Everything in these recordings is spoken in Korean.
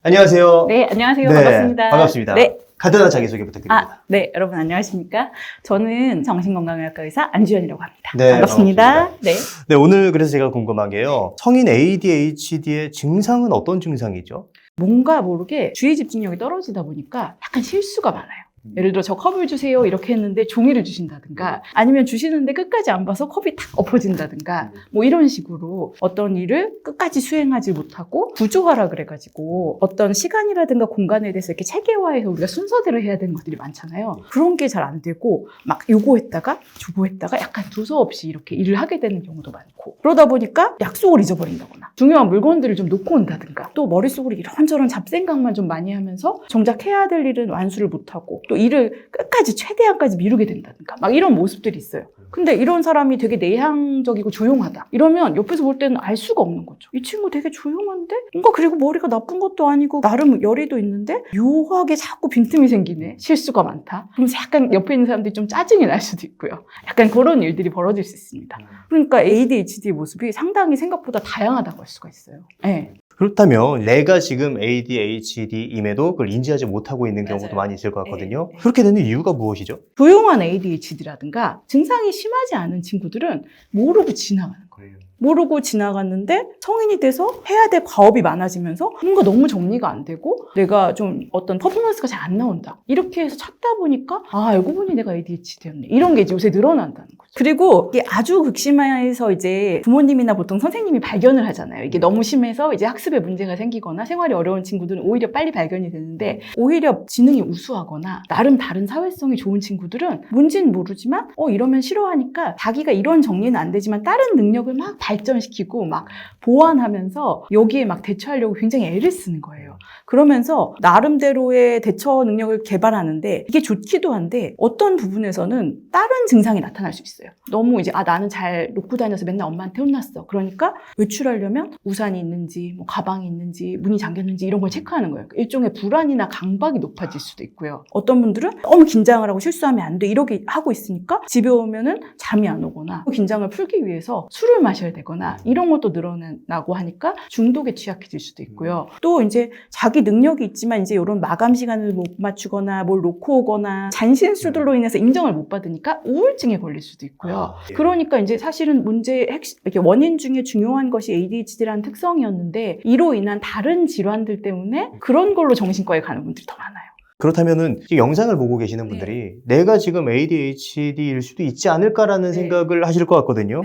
안녕하세요. 네, 안녕하세요. 네, 반갑습니다. 반갑습니다. 네. 간단한 자기소개 부탁드립니다. 네, 여러분 안녕하십니까? 저는 정신건강의학과 의사 안주현이라고 합니다. 네, 반갑습니다. 네. 네, 오늘 그래서 제가 궁금한 게요. 성인 ADHD의 증상은 어떤 증상이죠? 뭔가 모르게 주의 집중력이 떨어지다 보니까 약간 실수가 많아요. 예를 들어 저 컵을 주세요 이렇게 했는데 종이를 주신다든가 아니면 주시는데 끝까지 안 봐서 컵이 탁 엎어진다든가 뭐 이런 식으로 어떤 일을 끝까지 수행하지 못하고 구조화라 그래가지고 어떤 시간이라든가 공간에 대해서 이렇게 체계화해서 우리가 순서대로 해야 되는 것들이 많잖아요. 그런 게 잘 안 되고 막 요거했다가 저거했다가 약간 두서없이 이렇게 일을 하게 되는 경우도 많고 그러다 보니까 약속을 잊어버린다거나 중요한 물건들을 좀 놓고 온다든가 또 머릿속으로 이런저런 잡생각만 좀 많이 하면서 정작 해야 될 일은 완수를 못하고 또 일을 끝까지 최대한까지 미루게 된다든가 막 이런 모습들이 있어요. 근데 이런 사람이 되게 내향적이고 조용하다 이러면 옆에서 볼 때는 알 수가 없는 거죠. 이 친구 되게 조용한데 뭔가 그리고 머리가 나쁜 것도 아니고 나름 열의도 있는데 묘하게 자꾸 빈틈이 생기네. 실수가 많다. 그럼 약간 옆에 있는 사람들이 좀 짜증이 날 수도 있고요. 약간 그런 일들이 벌어질 수 있습니다. 그러니까 ADHD의 모습이 상당히 생각보다 다양하다고 할 수가 있어요. 네. 그렇다면 내가 지금 ADHD임에도 그걸 인지하지 못하고 있는 경우도 맞아요. 많이 있을 것 같거든요. 네. 그렇게 되는 이유가 무엇이죠? 조용한 ADHD라든가 증상이 심하지 않은 친구들은 모르고 지나가는 거예요. 모르고 지나갔는데 성인이 돼서 해야 될 과업이 많아지면서 뭔가 너무 정리가 안 되고 내가 좀 어떤 퍼포먼스가 잘 안 나온다. 이렇게 해서 찾다 보니까 알고 보니 내가 ADHD였네. 이런 게 이제 요새 늘어난다는 거죠. 그리고 이게 아주 극심해서 이제 부모님이나 보통 선생님이 발견을 하잖아요. 이게 너무 심해서 이제 학습에 문제가 생기거나 생활이 어려운 친구들은 오히려 빨리 발견이 되는데 오히려 지능이 우수하거나 나름 다른 사회성이 좋은 친구들은 뭔지는 모르지만 이러면 싫어하니까 자기가 이런 정리는 안 되지만 다른 능력을 막 발전시키고 막 보완하면서 여기에 막 대처하려고 굉장히 애를 쓰는 거예요. 그러면서 나름대로의 대처 능력을 개발하는데 이게 좋기도 한데 어떤 부분에서는 다른 증상이 나타날 수 있어요. 너무 이제 나는 잘 놓고 다녀서 맨날 엄마한테 혼났어. 그러니까 외출하려면 우산이 있는지 뭐 가방이 있는지 문이 잠겼는지 이런 걸 체크하는 거예요. 일종의 불안이나 강박이 높아질 수도 있고요. 어떤 분들은 너무 긴장을 하고 실수하면 안 돼 이렇게 하고 있으니까 집에 오면은 잠이 안 오거나 긴장을 풀기 위해서 술을 마셔야 되거나 이런 것도 늘어나고 하니까 중독에 취약해질 수도 있고요. 또 이제 자기 능력이 있지만 이제 이런 마감 시간을 못 맞추거나 뭘 놓고 오거나 잔실수들로 인해서 인정을 못 받으니까 우울증에 걸릴 수도 있고요. 그러니까 이제 사실은 문제의 이렇게 원인 중에 중요한 것이 ADHD라는 특성이었는데 이로 인한 다른 질환들 때문에 그런 걸로 정신과에 가는 분들이 더 많아요. 그렇다면은 이 영상을 보고 계시는 분들이 내가 지금 ADHD일 수도 있지 않을까라는 생각을 하실 것 같거든요.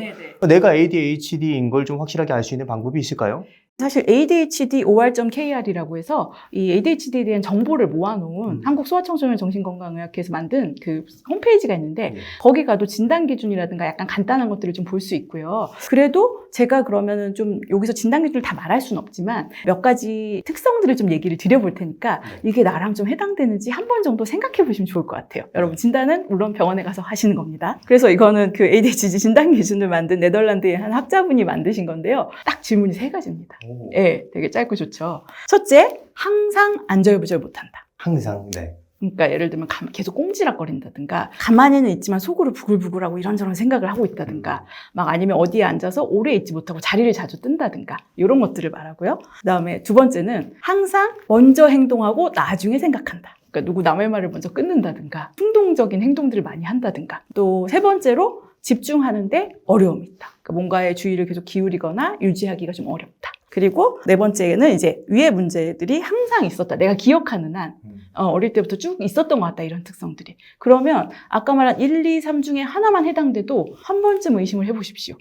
내가 ADHD인 걸 좀 확실하게 알 수 있는 방법이 있을까요? 사실 ADHD-OR.KR이라고 해서 이 ADHD에 대한 정보를 모아놓은 한국소아청소년 정신건강의학회에서 만든 그 홈페이지가 있는데 거기 가도 진단 기준이라든가 약간 간단한 것들을 좀 볼 수 있고요. 그래도 제가 그러면은 좀 여기서 진단 기준을 다 말할 수는 없지만 몇 가지 특성들을 좀 얘기를 드려볼 테니까 이게 나랑 좀 해당되는지 한 번 정도 생각해 보시면 좋을 것 같아요. 여러분 진단은 물론 병원에 가서 하시는 겁니다. 그래서 이거는 그 ADHD 진단 기준을 만든 네덜란드의 한 학자분이 만드신 건데요. 딱 질문이 3가지입니다. 네, 되게 짧고 좋죠. 첫째, 항상 안절부절 못한다. 항상, 네. 그러니까 예를 들면 계속 꽁지락거린다든가 가만히는 있지만 속으로 부글부글하고 이런저런 생각을 하고 있다든가 막 아니면 어디에 앉아서 오래 있지 못하고 자리를 자주 뜬다든가 이런 것들을 말하고요. 그다음에 2번째는 항상 먼저 행동하고 나중에 생각한다. 그러니까 누구 남의 말을 먼저 끊는다든가 충동적인 행동들을 많이 한다든가 또 3번째로 집중하는데 어려움이 있다. 그러니까 뭔가에 주의를 계속 기울이거나 유지하기가 좀 어렵다. 그리고 4번째는 이제 위의 문제들이 항상 있었다. 내가 기억하는 한 어릴 때부터 쭉 있었던 것 같다. 이런 특성들이. 그러면 아까 말한 1, 2, 3 중에 하나만 해당돼도 한 번쯤 의심을 해보십시오.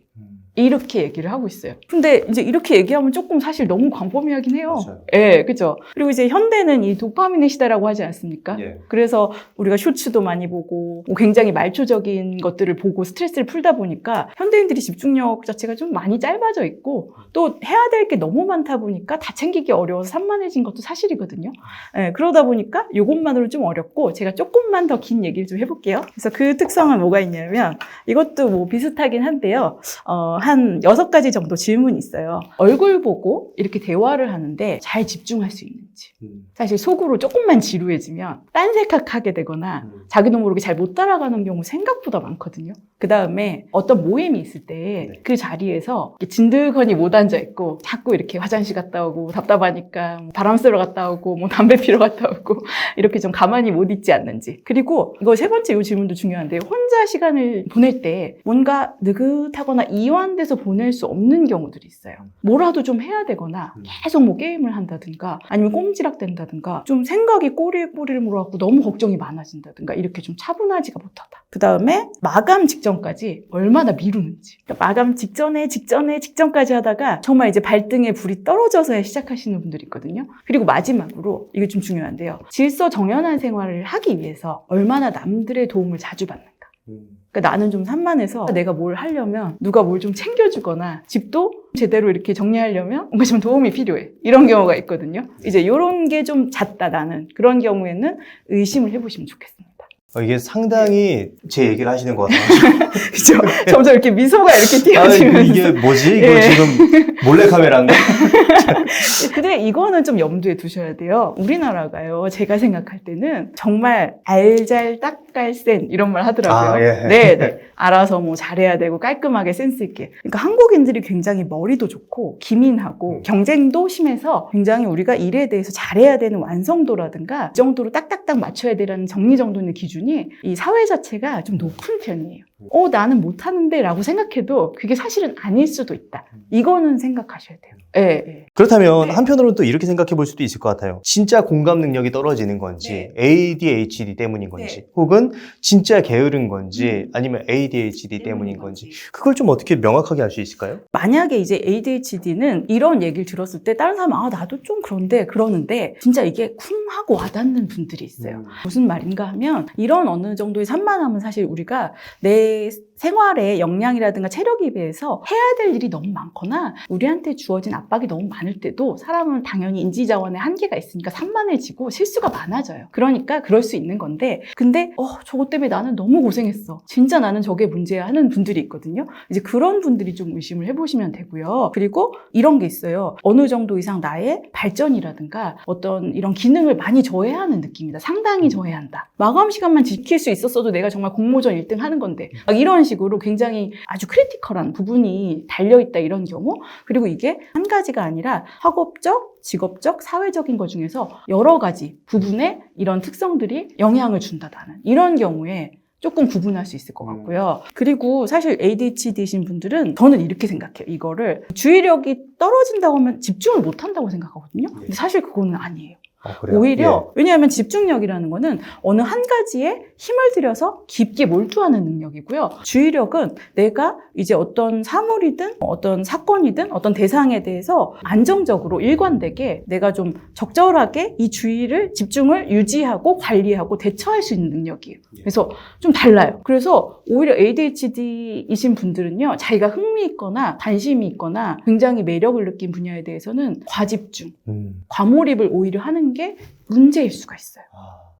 이렇게 얘기를 하고 있어요. 근데 이제 이렇게 얘기하면 조금 사실 너무 광범위하긴 해요. 맞아요. 예, 그죠. 그리고 이제 현대는 이 도파민의 시대라고 하지 않습니까? 예. 그래서 우리가 쇼츠도 많이 보고 굉장히 말초적인 것들을 보고 스트레스를 풀다 보니까 현대인들이 집중력 자체가 좀 많이 짧아져 있고 또 해야 될 게 너무 많다 보니까 다 챙기기 어려워서 산만해진 것도 사실이거든요. 예, 그러다 보니까 이것만으로 좀 어렵고 제가 조금만 더 긴 얘기를 좀 해볼게요. 그래서 그 특성은 뭐가 있냐면 이것도 뭐 비슷하긴 한데요. 한 6가지 정도 질문이 있어요. 얼굴 보고 이렇게 대화를 하는데 잘 집중할 수 있는지. 사실 속으로 조금만 지루해지면 딴 생각하게 되거나 자기도 모르게 잘 못 따라가는 경우 생각보다 많거든요. 그 다음에 어떤 모임이 있을 때 그 자리에서 진들거니 못 앉아있고 자꾸 이렇게 화장실 갔다 오고 답답하니까 바람 쐬러 갔다 오고 뭐 담배 피러 갔다 오고 이렇게 좀 가만히 못 있지 않는지. 그리고 이거 세 번째 이 질문도 중요한데 혼자 시간을 보낼 때 뭔가 느긋하거나 이완돼서 보낼 수 없는 경우들이 있어요. 뭐라도 좀 해야 되거나 계속 뭐 게임을 한다든가 아니면 꼼지락 된다든가 좀 생각이 꼬리에 꼬리를 물어갖고 너무 걱정이 많아진다든가 이렇게 좀 차분하지가 못하다. 그 다음에 마감 직전까지 얼마나 미루는지. 그러니까 마감 직전까지 하다가 정말 이제 발등에 불이 떨어져서야 시작하시는 분들이 있거든요. 그리고 마지막으로 이게 좀 중요한데요. 질서정연한 생활을 하기 위해서 얼마나 남들의 도움을 자주 받는가. 그러니까 나는 좀 산만해서 내가 뭘 하려면 누가 뭘 좀 챙겨주거나 집도 제대로 이렇게 정리하려면 뭔가 좀 도움이 필요해. 이런 경우가 있거든요. 이제 이런 게 좀 잦다 나는. 그런 경우에는 의심을 해보시면 좋겠습니다. 이게 상당히 제 얘기를 하시는 것 같아요. 그죠? 점점 이렇게 미소가 이렇게 띄어지면서. 이게 뭐지? 이거 지금 몰래카메라인가? 근데 이거는 좀 염두에 두셔야 돼요. 우리나라가요, 제가 생각할 때는 정말 알잘 딱깔센 이런 말 하더라고요. 예. 네. 알아서 뭐 잘해야 되고 깔끔하게 센스 있게. 그러니까 한국인들이 굉장히 머리도 좋고 기민하고 경쟁도 심해서 굉장히 우리가 일에 대해서 잘해야 되는 완성도라든가 이 정도로 딱딱딱 맞춰야 되라는 정리정돈의 기준이 이 사회 자체가 좀 높은 편이에요. 나는 못하는데 라고 생각해도 그게 사실은 아닐 수도 있다. 이거는 생각하셔야 돼요. 네. 그렇다면 한편으로는 또 이렇게 생각해 볼 수도 있을 것 같아요. 진짜 공감 능력이 떨어지는 건지 ADHD 때문인 건지 혹은 진짜 게으른 건지 아니면 ADHD 때문인 건지 그걸 좀 어떻게 명확하게 알 수 있을까요? 만약에 이제 ADHD는 이런 얘기를 들었을 때 다른 사람은 나도 좀 그러는데 진짜 이게 쿵 하고 와닿는 분들이 있어요. 무슨 말인가 하면 이런 어느 정도의 산만함은 사실 우리가 내 생활의 역량이라든가 체력에 비해서 해야 될 일이 너무 많거나 우리한테 주어진 압박이 너무 많을 때도 사람은 당연히 인지자원의 한계가 있으니까 산만해지고 실수가 많아져요. 그러니까 그럴 수 있는 건데 근데 저것 때문에 나는 너무 고생했어. 진짜 나는 저게 문제야 하는 분들이 있거든요. 이제 그런 분들이 좀 의심을 해보시면 되고요. 그리고 이런 게 있어요. 어느 정도 이상 나의 발전이라든가 어떤 이런 기능을 많이 저해하는 느낌이다. 상당히 저해한다. 마감 시간만 지킬 수 있었어도 내가 정말 공모전 1등 하는 건데 막 이런 식으로 굉장히 아주 크리티컬한 부분이 달려있다 이런 경우. 그리고 이게 한 가지가 아니라 학업적, 직업적, 사회적인 것 중에서 여러 가지 부분에 이런 특성들이 영향을 준다는 이런 경우에 조금 구분할 수 있을 것 같고요. 그리고 사실 ADHD이신 분들은 저는 이렇게 생각해요. 이거를 주의력이 떨어진다고 하면 집중을 못한다고 생각하거든요. 근데 사실 그거는 아니에요. 그래요? 오히려 왜냐하면 집중력이라는 거는 어느 한 가지에 힘을 들여서 깊게 몰두하는 능력이고요. 주의력은 내가 이제 어떤 사물이든 어떤 사건이든 어떤 대상에 대해서 안정적으로 일관되게 내가 좀 적절하게 이 주의를 집중을 유지하고 관리하고 대처할 수 있는 능력이에요. 그래서 좀 달라요. 그래서 오히려 ADHD이신 분들은요, 자기가 흥미있거나 관심이 있거나 굉장히 매력을 느낀 분야에 대해서는 과집중, 과몰입을 오히려 하는 게 문제일 수가 있어요.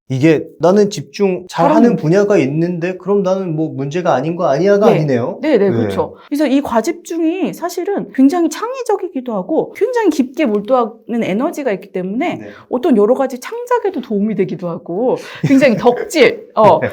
이게 나는 집중 잘하는 분야가 있는데 그럼 나는 뭐 문제가 아닌 거 아니야가 아니네요. 네, 그렇죠. 그래서 이 과집중이 사실은 굉장히 창의적이기도 하고 굉장히 깊게 몰두하는 에너지가 있기 때문에 어떤 여러 가지 창작에도 도움이 되기도 하고 굉장히 덕질,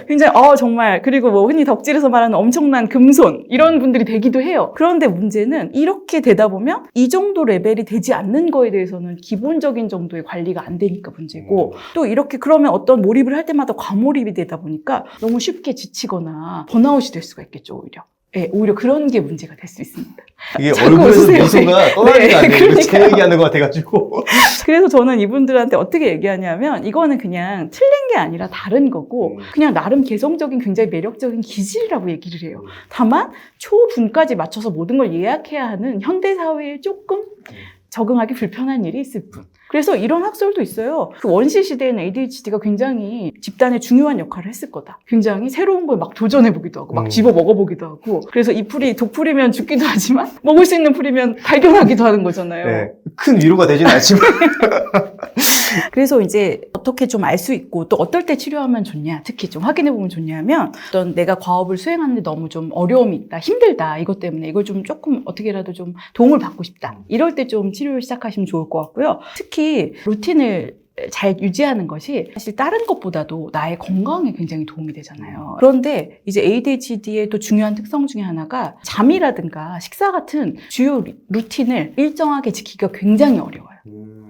굉장히 정말 그리고 뭐 흔히 덕질에서 말하는 엄청난 금손 이런 분들이 되기도 해요. 그런데 문제는 이렇게 되다 보면 이 정도 레벨이 되지 않는 거에 대해서는 기본적인 정도의 관리가 안 되니까 문제고 또 이렇게 그러면 어떤 몰입을 할 때마다 과몰입이 되다 보니까 너무 쉽게 지치거나 번아웃이 될 수가 있겠죠, 오히려. 네, 오히려 그런 게 문제가 될 수 있습니다. 이게 얼굴에서 미소가 떠나지가 않네요. 제 얘기하는 것 같아가지고. 그래서 저는 이분들한테 어떻게 얘기하냐면 이거는 그냥 틀린 게 아니라 다른 거고 그냥 나름 개성적인 굉장히 매력적인 기질이라고 얘기를 해요. 다만 초분까지 맞춰서 모든 걸 예약해야 하는 현대사회에 조금 적응하기 불편한 일이 있을 뿐. 그래서 이런 학설도 있어요. 그 원시 시대에는 ADHD가 굉장히 집단에 중요한 역할을 했을 거다. 굉장히 새로운 걸 막 도전해보기도 하고, 막 집어 먹어보기도 하고. 그래서 이 풀이 독풀이면 죽기도 하지만, 먹을 수 있는 풀이면 발견하기도 하는 거잖아요. 네, 큰 위로가 되진 않지만. 그래서 이제 어떻게 좀 알 수 있고 또 어떨 때 치료하면 좋냐, 특히 좀 확인해보면 좋냐면 어떤 내가 과업을 수행하는데 너무 좀 어려움이 있다, 힘들다, 이것 때문에 이걸 좀 조금 어떻게라도 좀 도움을 받고 싶다. 이럴 때 좀 치료를 시작하시면 좋을 것 같고요. 특히 루틴을 잘 유지하는 것이 사실 다른 것보다도 나의 건강에 굉장히 도움이 되잖아요. 그런데 이제 ADHD의 또 중요한 특성 중에 하나가 잠이라든가 식사 같은 주요 루틴을 일정하게 지키기가 굉장히 어려워요.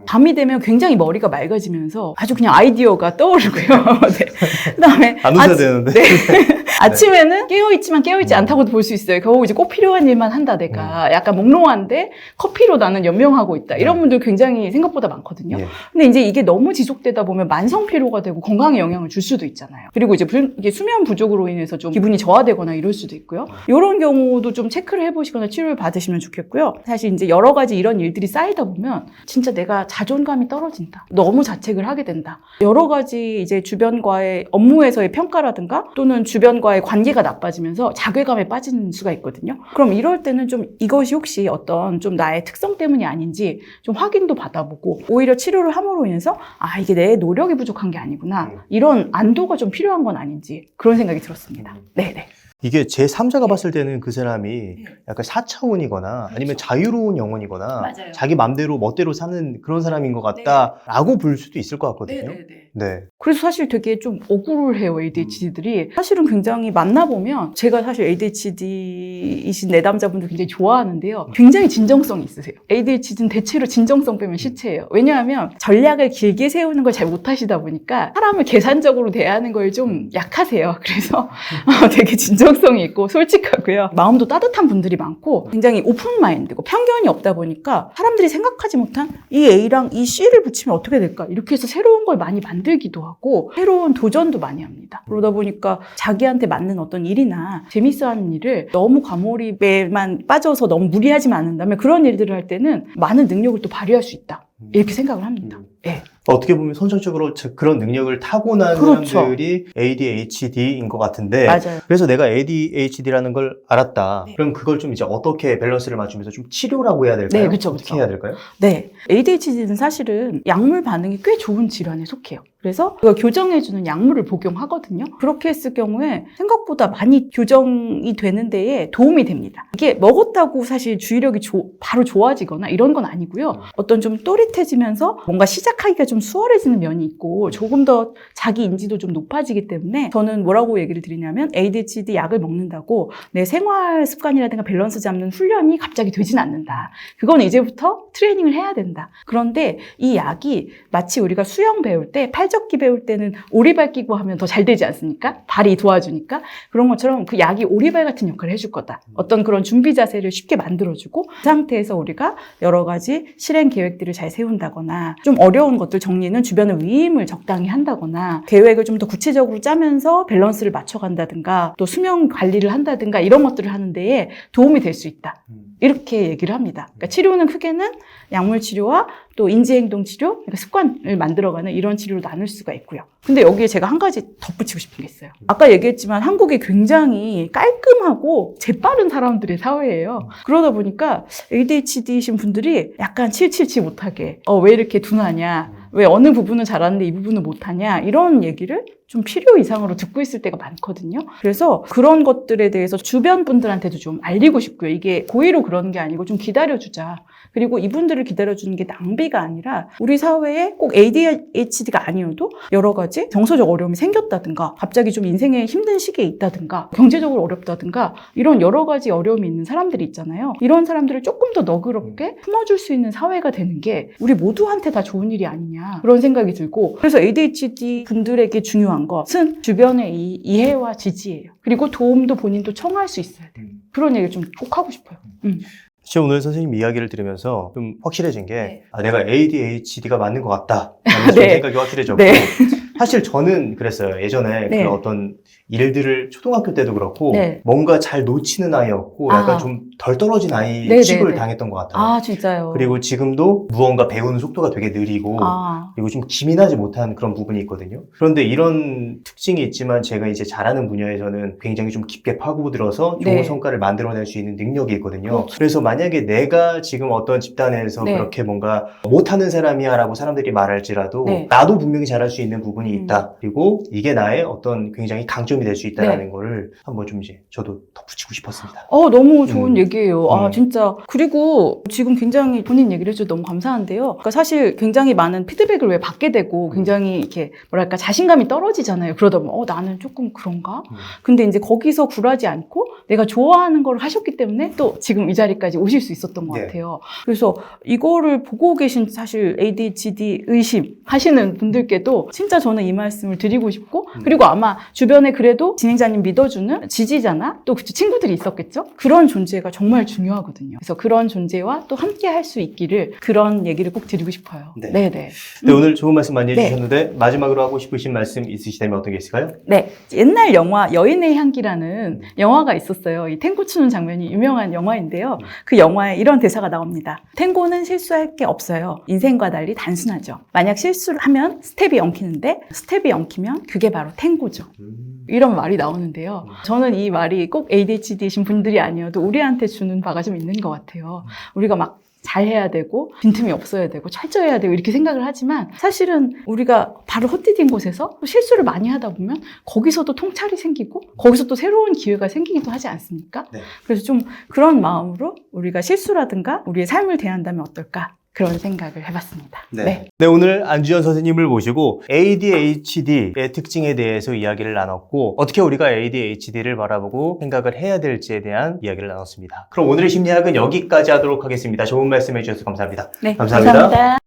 밤이 되면 굉장히 머리가 맑아지면서 아주 그냥 아이디어가 떠오르고요. 네. 그다음에 안 웃어야 되는데. 네. 아침에는 깨어있지만 깨어있지 않다고도 볼 수 있어요. 겨우 이제 꼭 필요한 일만 한다 내가. 약간 몽롱한데 커피로 나는 연명하고 있다. 이런 분들 굉장히 생각보다 많거든요. 예. 근데 이제 이게 너무 지속되다 보면 만성 피로가 되고 건강에 영향을 줄 수도 있잖아요. 그리고 이제 이게 수면 부족으로 인해서 좀 기분이 저하되거나 이럴 수도 있고요. 이런 경우도 좀 체크를 해보시거나 치료를 받으시면 좋겠고요. 사실 이제 여러 가지 이런 일들이 쌓이다 보면 진짜 내가 자존감이 떨어진다. 너무 자책을 하게 된다. 여러 가지 이제 주변과의 업무에서의 평가라든가 또는 주변과의 관계가 나빠지면서 자괴감에 빠지는 수가 있거든요. 그럼 이럴 때는 좀 이것이 혹시 어떤 좀 나의 특성 때문이 아닌지 좀 확인도 받아보고 오히려 치료를 함으로 인해서 아 이게 내 노력이 부족한 게 아니구나. 이런 안도가 좀 필요한 건 아닌지 그런 생각이 들었습니다. 네네. 이게 제 3자가 봤을 때는 그 사람이 약간 4차원이거나 아니면 자유로운 영혼이거나 맞아요. 자기 맘대로 멋대로 사는 그런 사람인 것 같다라고 볼 수도 있을 것 같거든요. 네. 그래서 사실 되게 좀 억울해요, ADHD들이. 사실은 굉장히 만나보면 제가 사실 ADHD이신 내담자분들 굉장히 좋아하는데요. 굉장히 진정성이 있으세요. ADHD는 대체로 진정성 빼면 시체예요. 왜냐하면 전략을 길게 세우는 걸 잘 못하시다 보니까 사람을 계산적으로 대하는 걸 좀 약하세요. 그래서 되게 진정성이 있고 솔직하고요. 마음도 따뜻한 분들이 많고 굉장히 오픈 마인드고 편견이 없다 보니까 사람들이 생각하지 못한 이 A랑 이 C를 붙이면 어떻게 될까? 이렇게 해서 새로운 걸 많이 만들기도 하고 새로운 도전도 많이 합니다. 그러다 보니까 자기한테 맞는 어떤 일이나 재밌어하는 일을 너무 과몰입에만 빠져서 너무 무리하지만 않는다면 그런 일들을 할 때는 많은 능력을 또 발휘할 수 있다. 이렇게 생각을 합니다. 네. 어떻게 보면 선천적으로 그런 능력을 타고난 그렇죠. 사람들이 ADHD인 것 같은데 맞아요. 그래서 내가 ADHD라는 걸 알았다. 네. 그럼 그걸 좀 이제 어떻게 밸런스를 맞추면서 좀 치료라고 해야 될까요? 네, 그쵸, 어떻게 그쵸. 해야 될까요? 네. ADHD는 사실은 약물 반응이 꽤 좋은 질환에 속해요. 그래서 그걸 교정해주는 약물을 복용하거든요. 그렇게 했을 경우에 생각보다 많이 교정이 되는 데에 도움이 됩니다. 이게 먹었다고 사실 주의력이 바로 좋아지거나 이런 건 아니고요. 어떤 좀 또릿해지면서 뭔가 시작하기가 좀 수월해지는 면이 있고 조금 더 자기 인지도 좀 높아지기 때문에 저는 뭐라고 얘기를 드리냐면 ADHD 약을 먹는다고 내 생활 습관이라든가 밸런스 잡는 훈련이 갑자기 되진 않는다. 그건 이제부터 트레이닝을 해야 된다. 그런데 이 약이 마치 우리가 수영 배울 때 팔적기 배울 때는 오리발 끼고 하면 더 잘 되지 않습니까? 발이 도와주니까. 그런 것처럼 그 약이 오리발 같은 역할을 해줄 거다. 어떤 그런 준비 자세를 쉽게 만들어주고 그 상태에서 우리가 여러 가지 실행 계획들을 잘 세운다거나 좀 어려운 것들 정리는 주변의 위임을 적당히 한다거나 계획을 좀 더 구체적으로 짜면서 밸런스를 맞춰간다든가 또 수면 관리를 한다든가 이런 것들을 하는 데에 도움이 될 수 있다. 이렇게 얘기를 합니다. 그러니까 치료는 크게는 약물 치료와 또 인지행동 치료, 그러니까 습관을 만들어가는 이런 치료로 나눌 수가 있고요. 근데 여기에 제가 한 가지 덧붙이고 싶은 게 있어요. 아까 얘기했지만 한국이 굉장히 깔끔하고 재빠른 사람들의 사회예요. 그러다 보니까 ADHD이신 분들이 약간 칠칠치 못하게 왜 이렇게 둔하냐, 왜 어느 부분은 잘하는데 이 부분은 못하냐 이런 얘기를 좀 필요 이상으로 듣고 있을 때가 많거든요. 그래서 그런 것들에 대해서 주변 분들한테도 좀 알리고 싶고요. 이게 고의로 그러는 게 아니고 좀 기다려주자. 그리고 이분들을 기다려주는 게 낭비가 아니라 우리 사회에 꼭 ADHD가 아니어도 여러 가지 정서적 어려움이 생겼다든가 갑자기 좀 인생에 힘든 시기에 있다든가 경제적으로 어렵다든가 이런 여러 가지 어려움이 있는 사람들이 있잖아요. 이런 사람들을 조금 더 너그럽게 품어줄 수 있는 사회가 되는 게 우리 모두한테 다 좋은 일이 아니냐 그런 생각이 들고 그래서 ADHD 분들에게 중요한 것은 주변의 이해와 지지예요. 그리고 도움도 본인도 청할 수 있어야 돼요. 그런 얘기를 좀 꼭 하고 싶어요. 제가 오늘 선생님 이야기를 들으면서 좀 확실해진 게 내가 ADHD가 맞는 것 같다 라는 네. 생각이 확실해졌고 네. 사실 저는 그랬어요. 예전에 네. 그런 어떤 일들을 초등학교 때도 그렇고 네. 뭔가 잘 놓치는 아이였고 약간 좀 덜 떨어진 아이 네, 취급을 네, 네. 당했던 것 같아요. 아 진짜요. 그리고 지금도 무언가 배우는 속도가 되게 느리고 그리고 좀 기민하지 못한 그런 부분이 있거든요. 그런데 이런 특징이 있지만 제가 이제 잘하는 분야에서는 굉장히 좀 깊게 파고들어서 좋은 네. 성과를 만들어낼 수 있는 능력이 있거든요. 그렇죠. 그래서 만약에 내가 지금 어떤 집단에서 네. 그렇게 뭔가 못하는 사람이야 라고 사람들이 말할지라도 네. 나도 분명히 잘할 수 있는 부분이 부분이 있다. 그리고 이게 나의 어떤 굉장히 강점이 될 수 있다라는 거를 한번 좀 이제 저도 덧붙이고 싶었습니다. 너무 좋은 얘기예요. 음. 진짜. 그리고 지금 굉장히 본인 얘기를 해줘서 너무 감사한데요. 그러니까 사실 굉장히 많은 피드백을 왜 받게 되고 굉장히 이렇게 뭐랄까 자신감이 떨어지잖아요. 그러다 보면 나는 조금 그런가? 근데 이제 거기서 굴하지 않고 내가 좋아하는 걸 하셨기 때문에 또 지금 이 자리까지 오실 수 있었던 것 네. 같아요. 그래서 이거를 보고 계신 사실 ADHD 의심 하시는 분들께도 진짜 저는 이 말씀을 드리고 싶고 그리고 아마 주변에 그래도 진행자님 믿어주는 지지자나 또 친구들이 있었겠죠? 그런 존재가 정말 중요하거든요. 그래서 그런 존재와 또 함께 할 수 있기를 그런 얘기를 꼭 드리고 싶어요. 네. 네네. 네, 오늘 좋은 말씀 많이 네. 해주셨는데 마지막으로 하고 싶으신 말씀 있으시다면 어떤 게 있을까요? 네. 옛날 영화 여인의 향기라는 영화가 있었어요. 이 탱고 추는 장면이 유명한 영화인데요. 그 영화에 이런 대사가 나옵니다. 탱고는 실수할 게 없어요. 인생과 달리 단순하죠. 만약 실수를 하면 스텝이 엉키는데 스텝이 엉키면 그게 바로 탱고죠. 이런 말이 나오는데요. 저는 이 말이 꼭 ADHD이신 분들이 아니어도 우리한테 주는 바가 좀 있는 것 같아요. 우리가 막 잘해야 되고 빈틈이 없어야 되고 철저해야 되고 이렇게 생각을 하지만 사실은 우리가 바로 헛디딘 곳에서 실수를 많이 하다 보면 거기서도 통찰이 생기고 거기서 또 새로운 기회가 생기기도 하지 않습니까? 네. 그래서 좀 그런 마음으로 우리가 실수라든가 우리의 삶을 대한다면 어떨까? 그런 생각을 해봤습니다. 네. 네, 오늘 안주현 선생님을 모시고 ADHD의 특징에 대해서 이야기를 나눴고 어떻게 우리가 ADHD를 바라보고 생각을 해야 될지에 대한 이야기를 나눴습니다. 그럼 오늘의 심리학은 여기까지 하도록 하겠습니다. 좋은 말씀 해주셔서 감사합니다. 네, 감사합니다. 감사합니다.